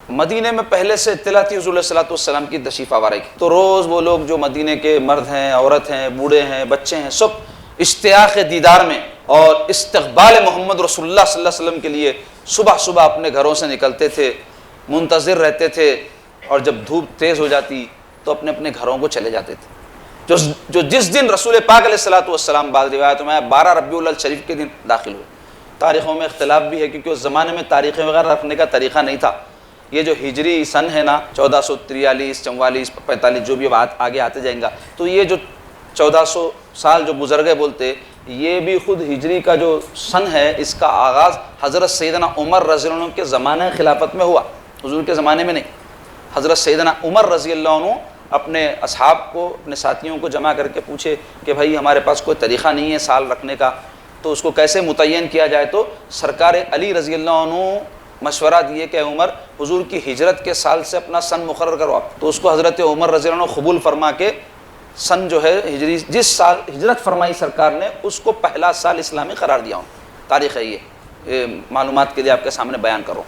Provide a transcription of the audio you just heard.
مدینے میں پہلے سے اطلاع تھی حضور صلی اللہ علیہ وسلم کی تشریف آوری کی، تو روز وہ لوگ جو مدینے کے مرد ہیں، عورت ہیں، بوڑھے ہیں، بچے ہیں، سب اشتیاق دیدار میں اور استقبال محمد رسول اللہ صلی اللہ علیہ وسلم کے لیے صبح صبح اپنے گھروں سے نکلتے تھے، منتظر رہتے تھے، اور جب دھوپ تیز ہو جاتی تو اپنے اپنے گھروں کو چلے جاتے تھے۔ جو جس دن رسول پاک علیہ الصلوۃ والسلام بعض روایتوں میں 12 ربیع الاول شریف کے دن داخل ہوئے۔ تاریخوں میں اختلاف بھی ہے کیونکہ اس زمانے میں تاریخیں وغیرہ رکھنے کا طریقہ نہیں تھا۔ یہ جو ہجری سن ہے نا 1443 44 45 جو بھی اب آگے آتے جائیں گا، تو یہ جو 1400 سال جو گزر گئے بولتے، یہ بھی خود ہجری کا جو سن ہے اس کا آغاز حضرت سیدنا عمر رضی اللہ عنہ کے زمانہ خلافت میں ہوا، حضور کے زمانے میں نہیں۔ حضرت سیدنا عمر رضی اللہ عنہ اپنے اصحاب کو، اپنے ساتھیوں کو جمع کر کے پوچھے کہ بھائی ہمارے پاس کوئی طریقہ نہیں ہے سال رکھنے کا، تو اس کو کیسے متعین کیا جائے؟ تو سرکار علی رضی اللہ عنہ مشورہ دیے کہ عمر حضور کی ہجرت کے سال سے اپنا سن مقرر کرو آپ، تو اس کو حضرت عمر رضی اللہ عنہ قبول فرما کے سن جو ہے ہجری، جس سال ہجرت فرمائی سرکار نے، اس کو پہلا سال اسلامی قرار دیا ہوں۔ تاریخ ہے یہ معلومات کے لیے آپ کے سامنے بیان کرو۔